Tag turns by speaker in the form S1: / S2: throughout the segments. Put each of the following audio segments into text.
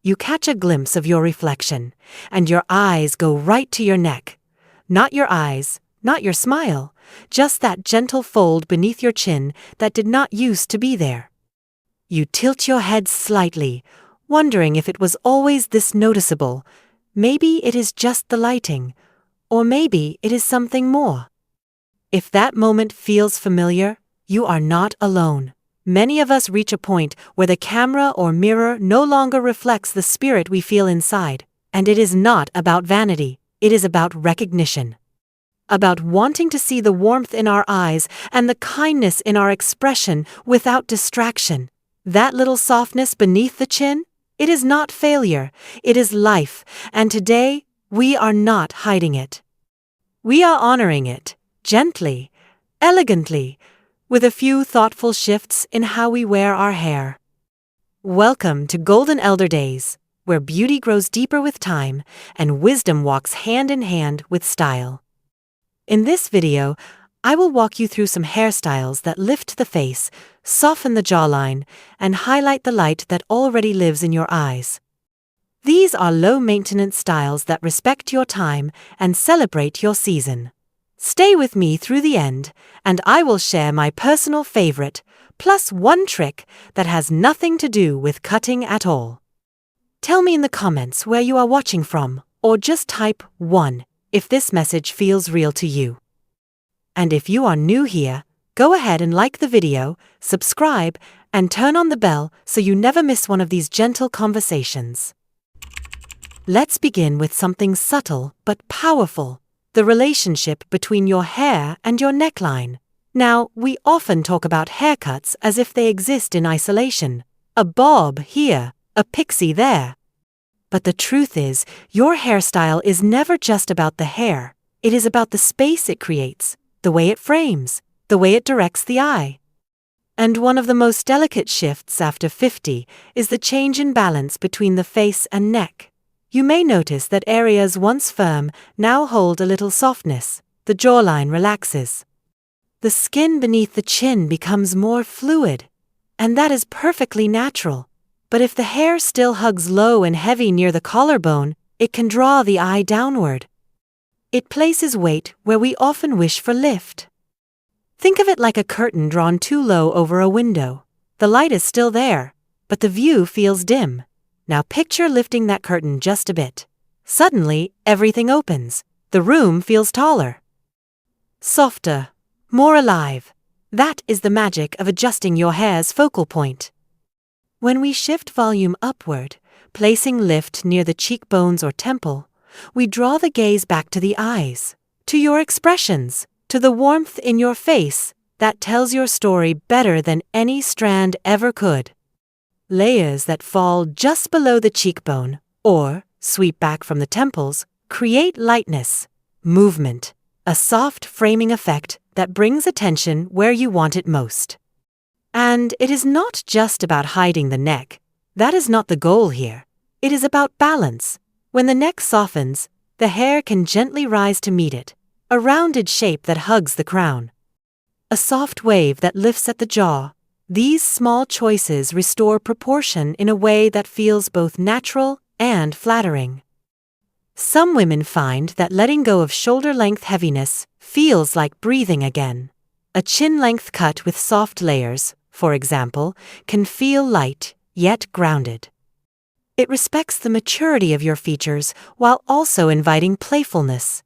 S1: you catch a glimpse of your reflection, and your eyes go right to your neck. Not your eyes, not your smile, just that gentle fold beneath your chin that did not used to be there. You tilt your head slightly, wondering if it was always this noticeable. Maybe it is just the lighting, or maybe it is something more. If that moment feels familiar, you are not alone. Many of us reach a point where the camera or mirror no longer reflects the spirit we feel inside, and it is not about vanity, it is about recognition. About wanting to see the warmth in our eyes and the kindness in our expression without distraction. That little softness beneath the chin? It is not failure, it is life, and today, we are not hiding it. We are honoring it, gently, elegantly, with a few thoughtful shifts in how we wear our hair. Welcome to Golden Elder Days, where beauty grows deeper with time and wisdom walks hand in hand with style. In this video, I will walk you through some hairstyles that lift the face, soften the jawline, and highlight the light that already lives in your eyes. These are low-maintenance styles that respect your time and celebrate your season. Stay with me through the end, and I will share my personal favorite, plus one trick that has nothing to do with cutting at all. Tell me in the comments where you are watching from, or just type 1 if this message feels real to you. And if you are new here, go ahead and like the video, subscribe, and turn on the bell so you never miss one of these gentle conversations. Let's begin with something subtle but powerful, the relationship between your hair and your neckline. Now, we often talk about haircuts as if they exist in isolation. A bob here, a pixie there. But the truth is, your hairstyle is never just about the hair. It is about the space it creates, the way it frames, the way it directs the eye. And one of the most delicate shifts after 50 is the change in balance between the face and neck. You may notice that areas once firm now hold a little softness. The jawline relaxes. The skin beneath the chin becomes more fluid, and that is perfectly natural. But if the hair still hugs low and heavy near the collarbone, it can draw the eye downward. It places weight where we often wish for lift. Think of it like a curtain drawn too low over a window. The light is still there, but the view feels dim. Now picture lifting that curtain just a bit. Suddenly, everything opens. The room feels taller, softer, more alive. That is the magic of adjusting your hair's focal point. When we shift volume upward, placing lift near the cheekbones or temple, we draw the gaze back to the eyes, to your expressions, to the warmth in your face that tells your story better than any strand ever could. Layers that fall just below the cheekbone, or sweep back from the temples, create lightness, movement, a soft framing effect that brings attention where you want it most. And it is not just about hiding the neck. That is not the goal here. It is about balance. When the neck softens, the hair can gently rise to meet it, a rounded shape that hugs the crown. A soft wave that lifts at the jaw. These small choices restore proportion in a way that feels both natural and flattering. Some women find that letting go of shoulder-length heaviness feels like breathing again. A chin-length cut with soft layers, for example, can feel light, yet grounded. It respects the maturity of your features while also inviting playfulness.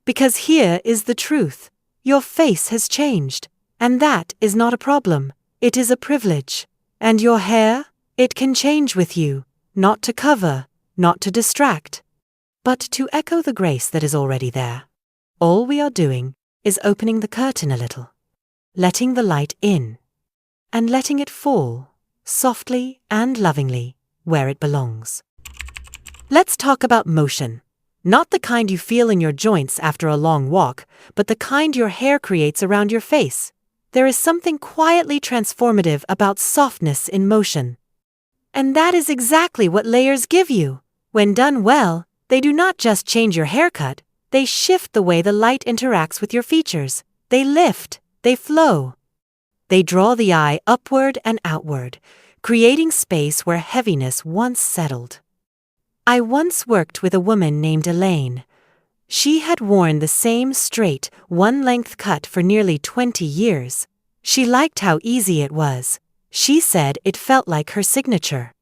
S1: Because here is the truth. Your face has changed, and that is not a problem. It is a privilege. And your hair? It can change with you, not to cover, not to distract, but to echo the grace that is already there. All we are doing is opening the curtain a little, letting the light in, and letting it fall, softly and lovingly, where it belongs. Let's talk about motion. Not the kind you feel in your joints after a long walk, but the kind your hair creates around your face. There is something quietly transformative about softness in motion. And that is exactly what layers give you. When done well, they do not just change your haircut, they shift the way the light interacts with your features. They lift, they flow. They draw the eye upward and outward, creating space where heaviness once settled. I once worked with a woman named Elaine. She had worn the same straight, one-length cut for nearly 20 years. She liked how easy it was. She said it felt like her signature.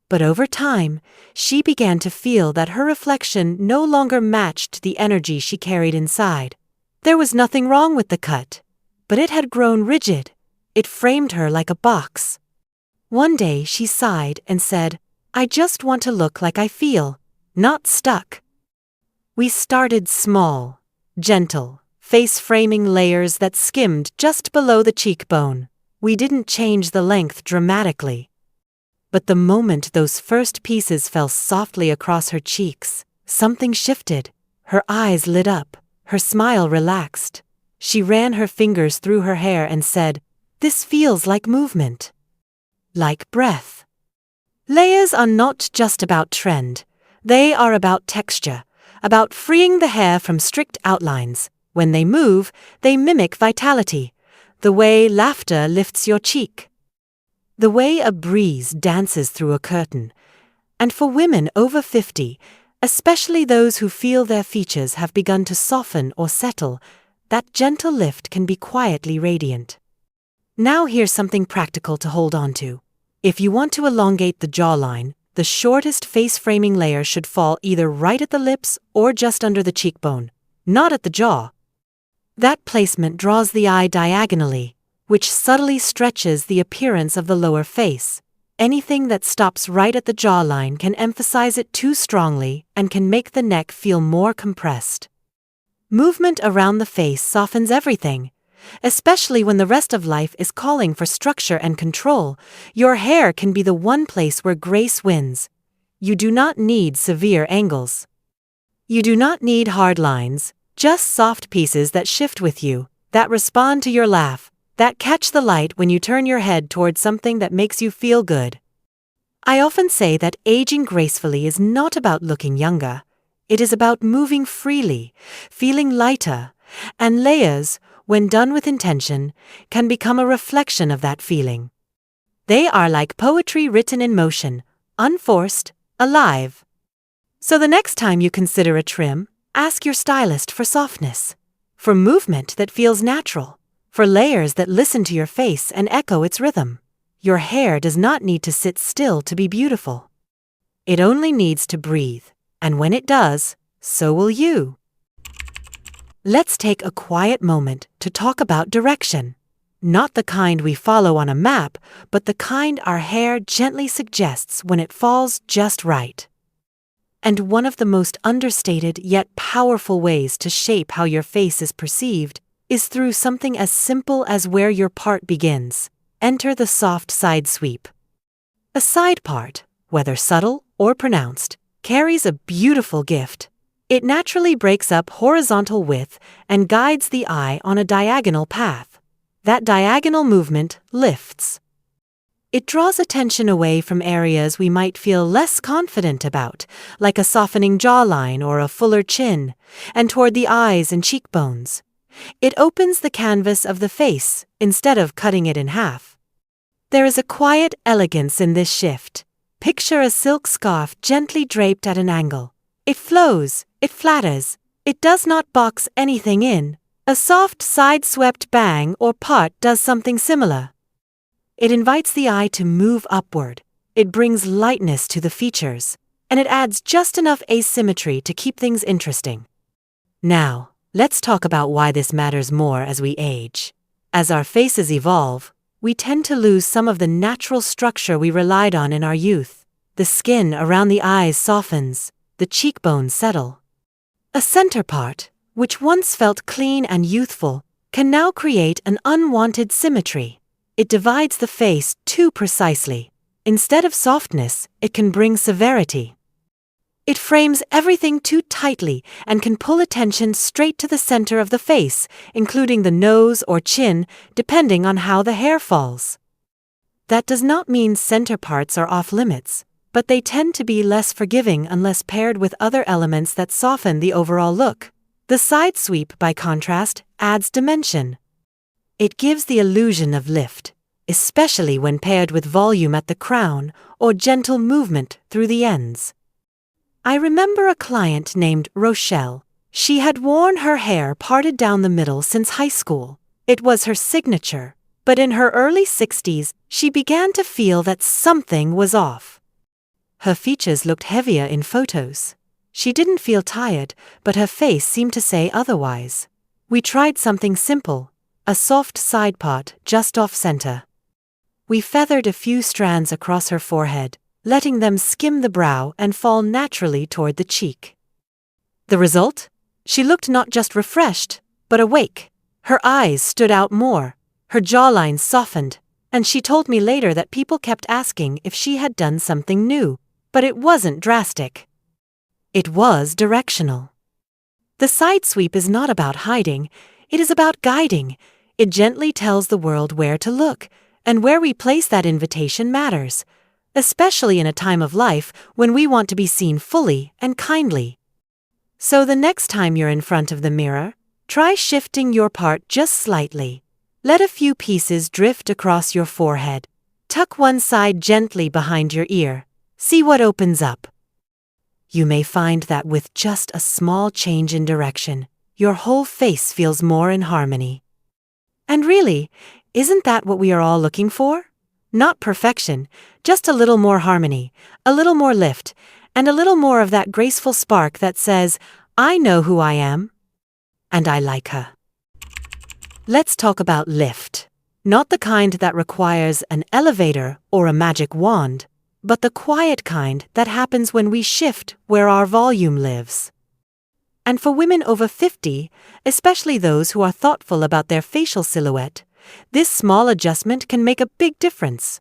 S1: But over time, she began to feel that her reflection no longer matched the energy she carried inside. There was nothing wrong with the cut, but it had grown rigid. It framed her like a box. One day she sighed and said, "I just want to look like I feel, not stuck." We started small, gentle, face-framing layers that skimmed just below the cheekbone. We didn't change the length dramatically. But the moment those first pieces fell softly across her cheeks, something shifted. Her eyes lit up, her smile relaxed. She ran her fingers through her hair and said, "This feels like movement. Like breath." Layers are not just about trend. They are about texture, about freeing the hair from strict outlines. When they move, they mimic vitality, the way laughter lifts your cheek, the way a breeze dances through a curtain. And for women over 50, especially those who feel their features have begun to soften or settle, that gentle lift can be quietly radiant. Now here's something practical to hold on to. If you want to elongate the jawline, the shortest face-framing layer should fall either right at the lips or just under the cheekbone, not at the jaw. That placement draws the eye diagonally, which subtly stretches the appearance of the lower face. Anything that stops right at the jawline can emphasize it too strongly and can make the neck feel more compressed. Movement around the face softens everything, especially when the rest of life is calling for structure and control. Your hair can be the one place where grace wins. You do not need severe angles. You do not need hard lines, just soft pieces that shift with you, that respond to your laugh, that catch the light when you turn your head towards something that makes you feel good. I often say that aging gracefully is not about looking younger. It is about moving freely, feeling lighter, and layers, when done with intention, can become a reflection of that feeling. They are like poetry written in motion, unforced, alive. So the next time you consider a trim, ask your stylist for softness, for movement that feels natural, for layers that listen to your face and echo its rhythm. Your hair does not need to sit still to be beautiful. It only needs to breathe, and when it does, so will you. Let's take a quiet moment to talk about direction. Not the kind we follow on a map, but the kind our hair gently suggests when it falls just right. And one of the most understated yet powerful ways to shape how your face is perceived is through something as simple as where your part begins. Enter the soft side sweep. A side part, whether subtle or pronounced, carries a beautiful gift. It naturally breaks up horizontal width and guides the eye on a diagonal path. That diagonal movement lifts. It draws attention away from areas we might feel less confident about, like a softening jawline or a fuller chin, and toward the eyes and cheekbones. It opens the canvas of the face instead of cutting it in half. There is a quiet elegance in this shift. Picture a silk scarf gently draped at an angle. It flows, it flatters, it does not box anything in. A soft side-swept bang or part does something similar. It invites the eye to move upward, it brings lightness to the features, and it adds just enough asymmetry to keep things interesting. Now, let's talk about why this matters more as we age. As our faces evolve, we tend to lose some of the natural structure we relied on in our youth. The skin around the eyes softens, the cheekbones settle. A center part, which once felt clean and youthful, can now create an unwanted symmetry. It divides the face too precisely. Instead of softness, it can bring severity. It frames everything too tightly and can pull attention straight to the center of the face, including the nose or chin, depending on how the hair falls. That does not mean center parts are off limits, but they tend to be less forgiving unless paired with other elements that soften the overall look. The side sweep, by contrast, adds dimension. It gives the illusion of lift, especially when paired with volume at the crown or gentle movement through the ends. I remember a client named Rochelle. She had worn her hair parted down the middle since high school. It was her signature, but in her early 60s, she began to feel that something was off. Her features looked heavier in photos. She didn't feel tired, but her face seemed to say otherwise. We tried something simple, a soft side part just off-center. We feathered a few strands across her forehead, letting them skim the brow and fall naturally toward the cheek. The result? She looked not just refreshed, but awake. Her eyes stood out more, her jawline softened, and she told me later that people kept asking if she had done something new, but it wasn't drastic. It was directional. The side sweep is not about hiding, it is about guiding. It gently tells the world where to look, and where we place that invitation matters, especially in a time of life when we want to be seen fully and kindly. So the next time you're in front of the mirror, try shifting your part just slightly. Let a few pieces drift across your forehead. Tuck one side gently behind your ear. See what opens up. You may find that with just a small change in direction, your whole face feels more in harmony. And really, isn't that what we are all looking for? Not perfection, just a little more harmony, a little more lift, and a little more of that graceful spark that says, I know who I am, and I like her. Let's talk about lift. Not the kind that requires an elevator or a magic wand, but the quiet kind that happens when we shift where our volume lives. And for women over 50, especially those who are thoughtful about their facial silhouette, this small adjustment can make a big difference.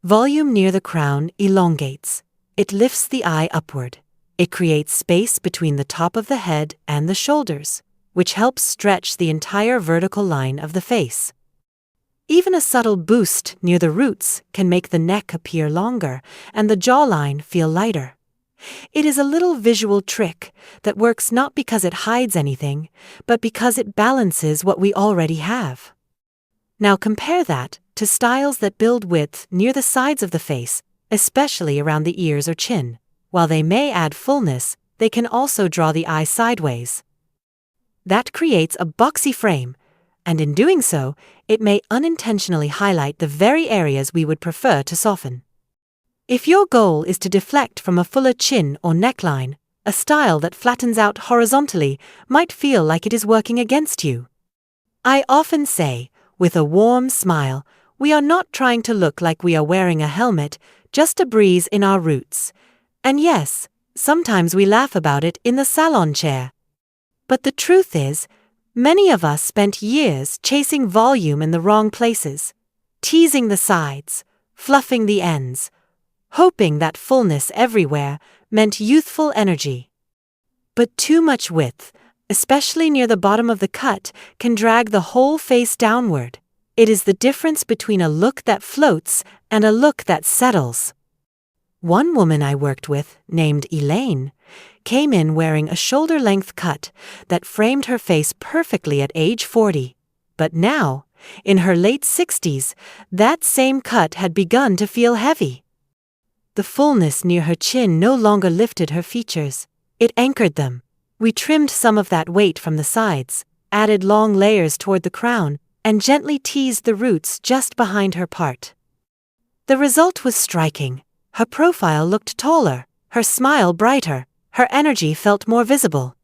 S1: Volume near the crown elongates. It lifts the eye upward. It creates space between the top of the head and the shoulders, which helps stretch the entire vertical line of the face. Even a subtle boost near the roots can make the neck appear longer and the jawline feel lighter. It is a little visual trick that works not because it hides anything, but because it balances what we already have. Now compare that to styles that build width near the sides of the face, especially around the ears or chin. While they may add fullness, they can also draw the eye sideways. That creates a boxy frame, and in doing so, it may unintentionally highlight the very areas we would prefer to soften. If your goal is to deflect from a fuller chin or neckline, a style that flattens out horizontally might feel like it is working against you. I often say, with a warm smile, we are not trying to look like we are wearing a helmet, just a breeze in our roots. And yes, sometimes we laugh about it in the salon chair. But the truth is, many of us spent years chasing volume in the wrong places, teasing the sides, fluffing the ends, hoping that fullness everywhere meant youthful energy. But too much width, especially near the bottom of the cut, can drag the whole face downward. It is the difference between a look that floats and a look that settles. One woman I worked with, named Elaine, came in wearing a shoulder-length cut that framed her face perfectly at age 40. But now, in her late 60s, that same cut had begun to feel heavy. The fullness near her chin no longer lifted her features. It anchored them. We trimmed some of that weight from the sides, added long layers toward the crown, and gently teased the roots just behind her part. The result was striking. Her profile looked taller, her smile brighter, her energy felt more visible.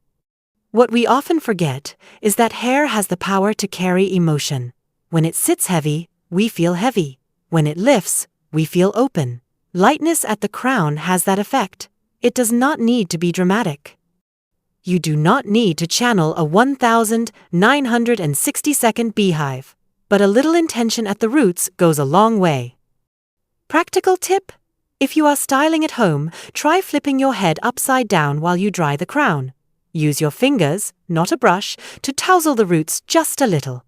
S1: What we often forget is that hair has the power to carry emotion. When it sits heavy, we feel heavy. When it lifts, we feel open. Lightness at the crown has that effect. It does not need to be dramatic. You do not need to channel a 1,960-second beehive, but a little intention at the roots goes a long way. Practical tip? If you are styling at home, try flipping your head upside down while you dry the crown. Use your fingers, not a brush, to tousle the roots just a little.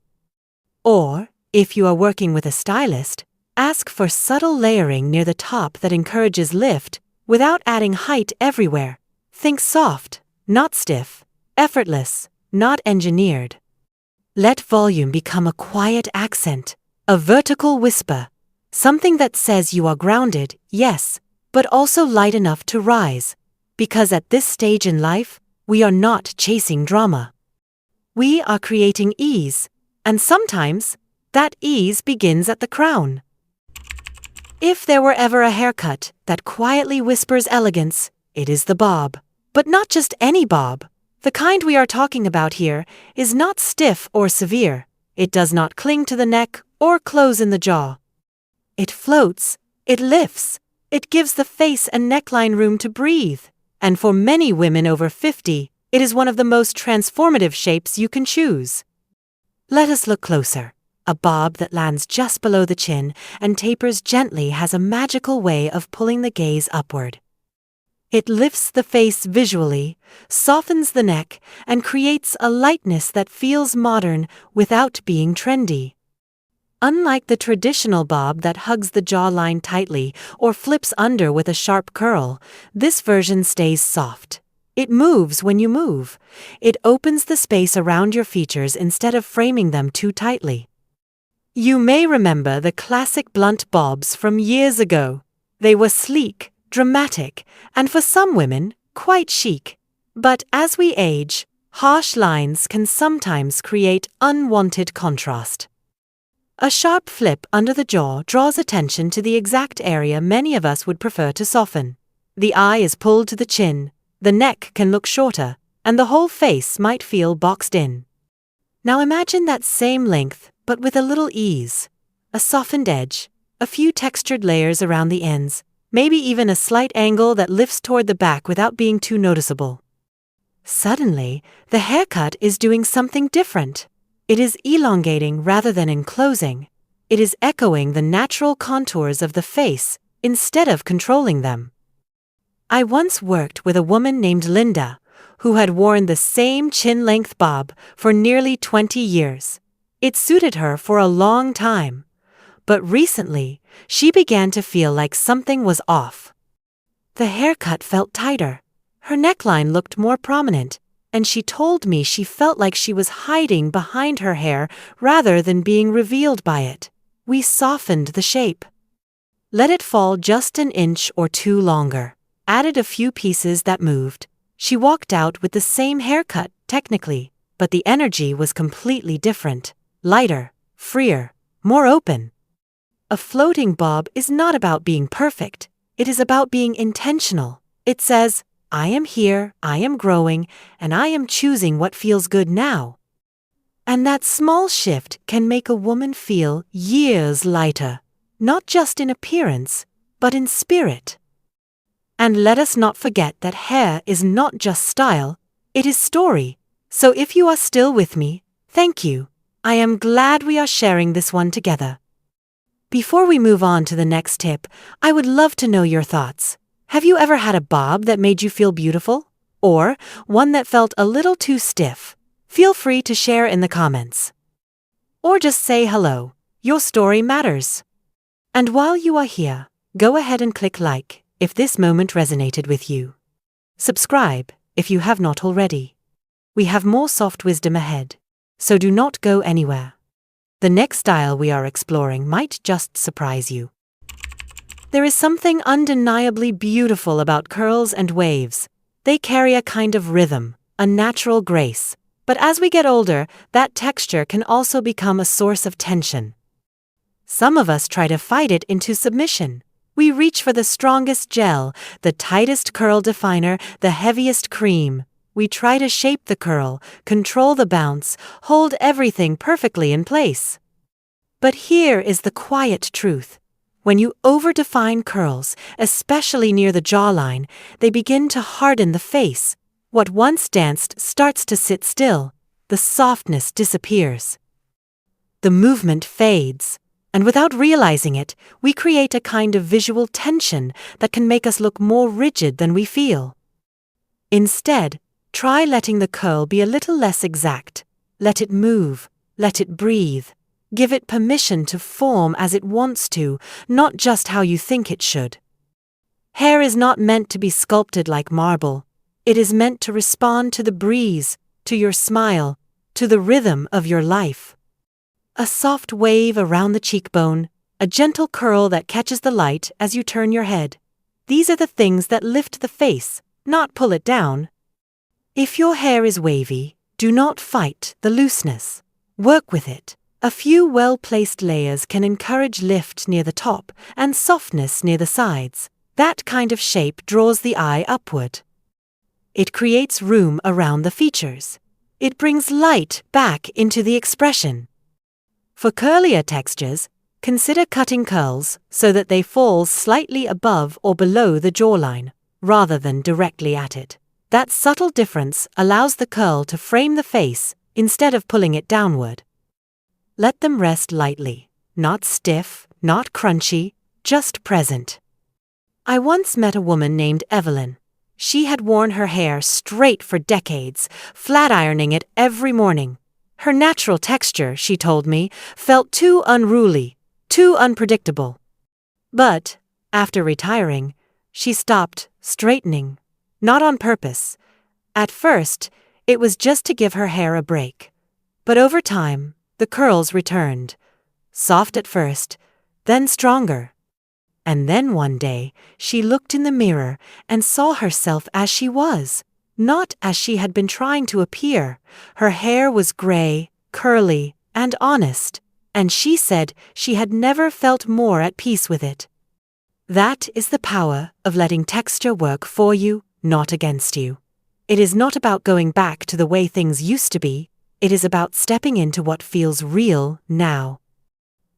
S1: Or, if you are working with a stylist, ask for subtle layering near the top that encourages lift without adding height everywhere. Think soft, not stiff, effortless, not engineered. Let volume become a quiet accent, A vertical whisper. Something that says you are grounded, yes, but also light enough to rise. Because at this stage in life, we are not chasing drama. We are creating ease, and sometimes, that ease begins at the crown. If there were ever a haircut that quietly whispers elegance, it is the bob. But not just any bob. The kind we are talking about here is not stiff or severe. It does not cling to the neck or close in the jaw. It floats, it lifts, it gives the face and neckline room to breathe. And for many women over 50, it is one of the most transformative shapes you can choose. Let us look closer. A bob that lands just below the chin and tapers gently has a magical way of pulling the gaze upward. It lifts the face visually, softens the neck, and creates a lightness that feels modern without being trendy. Unlike the traditional bob that hugs the jawline tightly or flips under with a sharp curl, this version stays soft. It moves when you move. It opens the space around your features instead of framing them too tightly. You may remember the classic blunt bobs from years ago. They were sleek, dramatic, and for some women, quite chic. But as we age, harsh lines can sometimes create unwanted contrast. A sharp flip under the jaw draws attention to the exact area many of us would prefer to soften. The eye is pulled to the chin, the neck can look shorter, and the whole face might feel boxed in. Now imagine that same length, but with a little ease. A softened edge, a few textured layers around the ends, maybe even a slight angle that lifts toward the back without being too noticeable. Suddenly, the haircut is doing something different. It is elongating rather than enclosing. It is echoing the natural contours of the face instead of controlling them. I once worked with a woman named Linda, who had worn the same chin-length bob for nearly 20 years. It suited her for a long time. But recently, she began to feel like something was off. The haircut felt tighter. Her neckline looked more prominent, and she told me she felt like she was hiding behind her hair rather than being revealed by it. We softened the shape. Let it fall just an inch or two longer. Added a few pieces that moved. She walked out with the same haircut, technically, but the energy was completely different. Lighter, freer, more open. A floating bob is not about being perfect. It is about being intentional. It says, I am here, I am growing, and I am choosing what feels good now. And that small shift can make a woman feel years lighter, not just in appearance, but in spirit. And let us not forget that hair is not just style, it is story. So if you are still with me, thank you. I am glad we are sharing this one together. Before we move on to the next tip, I would love to know your thoughts. Have you ever had a bob that made you feel beautiful? Or one that felt a little too stiff? Feel free to share in the comments. Or just say hello. Your story matters. And while you are here, go ahead and click like if this moment resonated with you. Subscribe if you have not already. We have more soft wisdom ahead, so do not go anywhere. The next style we are exploring might just surprise you. There is something undeniably beautiful about curls and waves. They carry a kind of rhythm, a natural grace. But as we get older, that texture can also become a source of tension. Some of us try to fight it into submission. We reach for the strongest gel, the tightest curl definer, the heaviest cream. We try to shape the curl, control the bounce, hold everything perfectly in place. But here is the quiet truth. When you over-define curls, especially near the jawline, they begin to harden the face. What once danced starts to sit still. The softness disappears. The movement fades. And without realizing it, we create a kind of visual tension that can make us look more rigid than we feel. Instead, try letting the curl be a little less exact. Let it move. Let it breathe. Give it permission to form as it wants to, not just how you think it should. Hair is not meant to be sculpted like marble. It is meant to respond to the breeze, to your smile, to the rhythm of your life. A soft wave around the cheekbone, a gentle curl that catches the light as you turn your head. These are the things that lift the face, not pull it down. If your hair is wavy, do not fight the looseness. Work with it. A few well-placed layers can encourage lift near the top and softness near the sides. That kind of shape draws the eye upward. It creates room around the features. It brings light back into the expression. For curlier textures, consider cutting curls so that they fall slightly above or below the jawline, rather than directly at it. That subtle difference allows the curl to frame the face instead of pulling it downward. Let them rest lightly, not stiff, not crunchy, just present. I once met a woman named Evelyn. She had worn her hair straight for decades, flat ironing it every morning. Her natural texture, she told me, felt too unruly, too unpredictable. But, after retiring, she stopped straightening, not on purpose. At first, it was just to give her hair a break. But over time, the curls returned, soft at first, then stronger. And then one day, she looked in the mirror and saw herself as she was, not as she had been trying to appear. Her hair was gray, curly, and honest, and she said she had never felt more at peace with it. That is the power of letting texture work for you, not against you. It is not about going back to the way things used to be. It is about stepping into what feels real now.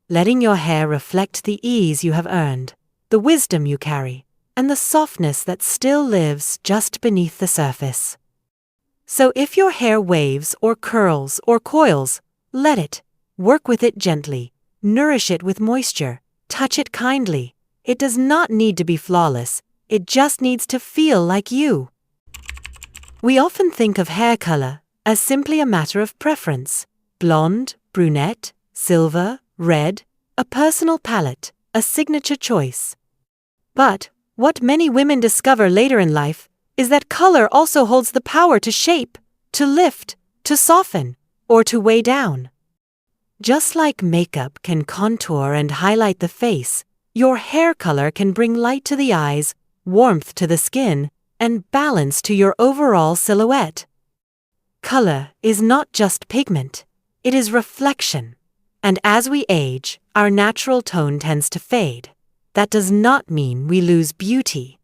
S1: Letting your hair reflect the ease you have earned, the wisdom you carry, and the softness that still lives just beneath the surface. So if your hair waves or curls or coils, let it. Work with it gently, nourish it with moisture, touch it kindly. It does not need to be flawless, it just needs to feel like you. We often think of hair color as simply a matter of preference. Blonde, brunette, silver, red, a personal palette, a signature choice. But what many women discover later in life is that color also holds the power to shape, to lift, to soften, or to weigh down. Just like makeup can contour and highlight the face, your hair color can bring light to the eyes, warmth to the skin, and balance to your overall silhouette. Color is not just pigment, it is reflection. And as we age, our natural tone tends to fade. That does not mean we lose beauty.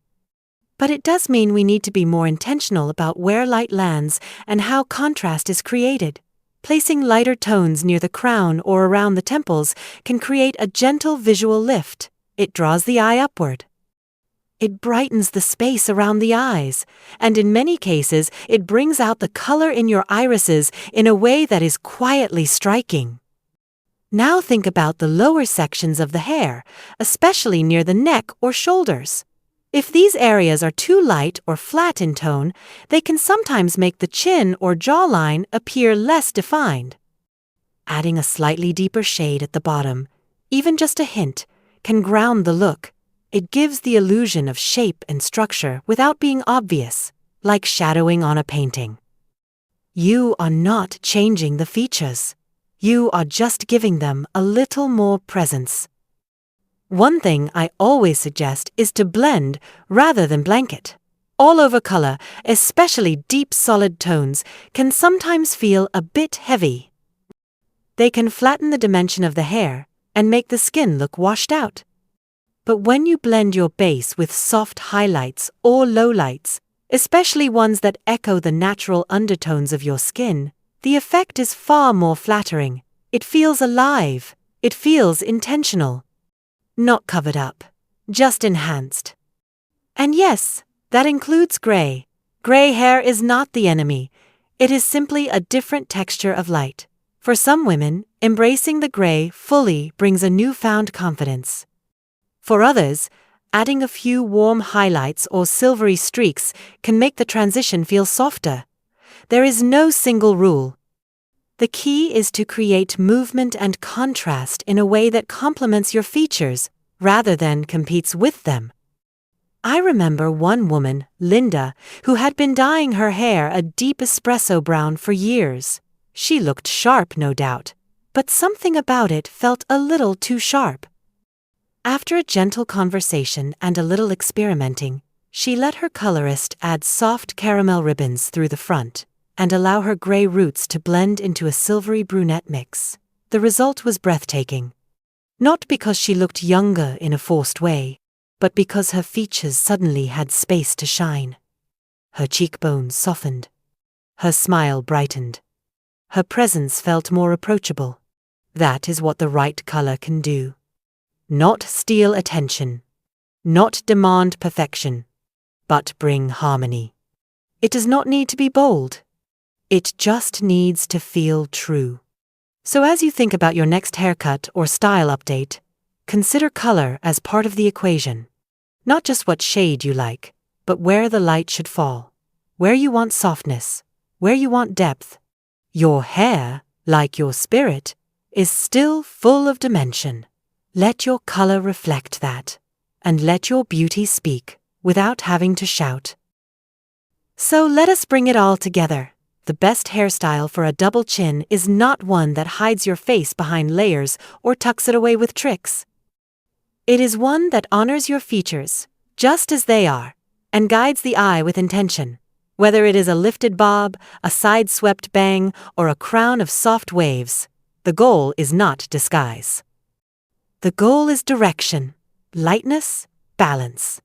S1: But it does mean we need to be more intentional about where light lands and how contrast is created. Placing lighter tones near the crown or around the temples can create a gentle visual lift. It draws the eye upward. It brightens the space around the eyes, and in many cases, it brings out the color in your irises in a way that is quietly striking. Now think about the lower sections of the hair, especially near the neck or shoulders. If these areas are too light or flat in tone, they can sometimes make the chin or jawline appear less defined. Adding a slightly deeper shade at the bottom, even just a hint, can ground the look. It gives the illusion of shape and structure without being obvious, like shadowing on a painting. You are not changing the features. You are just giving them a little more presence. One thing I always suggest is to blend rather than blanket. All-over color, especially deep solid tones, can sometimes feel a bit heavy. They can flatten the dimension of the hair and make the skin look washed out. But when you blend your base with soft highlights or lowlights, especially ones that echo the natural undertones of your skin, the effect is far more flattering. It feels alive. It feels intentional. Not covered up, just enhanced. And yes, that includes gray. Gray hair is not the enemy. It is simply a different texture of light. For some women, embracing the gray fully brings a newfound confidence. For others, adding a few warm highlights or silvery streaks can make the transition feel softer. There is no single rule. The key is to create movement and contrast in a way that complements your features, rather than competes with them. I remember one woman, Linda, who had been dyeing her hair a deep espresso brown for years. She looked sharp, no doubt. but something about it felt a little too sharp. After a gentle conversation and a little experimenting, she let her colorist add soft caramel ribbons through the front and allow her gray roots to blend into a silvery brunette mix. The result was breathtaking. Not because she looked younger in a forced way, but because her features suddenly had space to shine. Her cheekbones softened. Her smile brightened. Her presence felt more approachable. That is what the right color can do. Not steal attention. Not demand perfection. But bring harmony. It does not need to be bold. It just needs to feel true. So as you think about your next haircut or style update, consider color as part of the equation. Not just what shade you like, but where the light should fall. Where you want softness. Where you want depth. Your hair, like your spirit, is still full of dimension. Let your color reflect that, and let your beauty speak without having to shout. So let us bring it all together. The best hairstyle for a double chin is not one that hides your face behind layers or tucks it away with tricks. It is one that honors your features, just as they are, and guides the eye with intention. Whether it is a lifted bob, a side-swept bang, or a crown of soft waves, the goal is not disguise. The goal is direction, lightness, balance.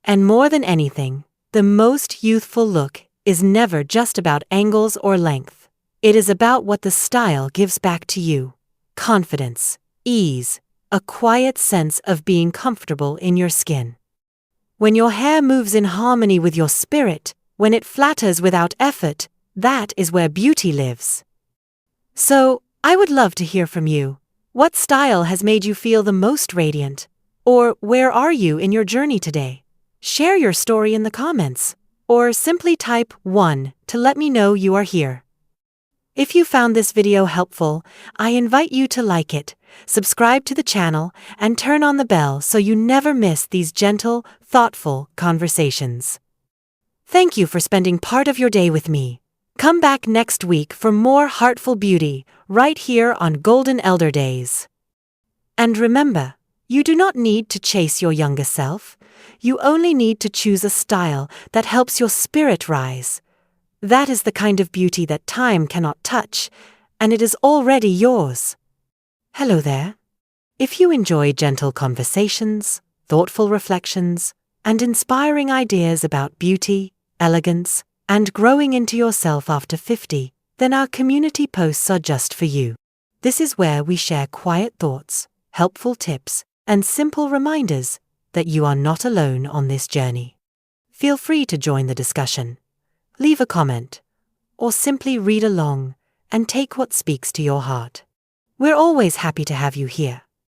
S1: And more than anything, the most youthful look is never just about angles or length. It is about what the style gives back to you. Confidence, ease, a quiet sense of being comfortable in your skin. When your hair moves in harmony with your spirit, when it flatters without effort, that is where beauty lives. So, I would love to hear from you. What style has made you feel the most radiant? Or where are you in your journey today? Share your story in the comments, or simply type 1 to let me know you are here. If you found this video helpful, I invite you to like it, subscribe to the channel, and turn on the bell so you never miss these gentle, thoughtful conversations. Thank you for spending part of your day with me. Come back next week for more heartful beauty, right here on Golden Elder Days. And remember, you do not need to chase your younger self. You only need to choose a style that helps your spirit rise. That is the kind of beauty that time cannot touch, and it is already yours. Hello there. If you enjoy gentle conversations, thoughtful reflections, and inspiring ideas about beauty, elegance, and growing into yourself after 50, then our community posts are just for you. This is where we share quiet thoughts, helpful tips, and simple reminders that you are not alone on this journey. Feel free to join the discussion, leave a comment, or simply read along and take what speaks to your heart. We're always happy to have you here.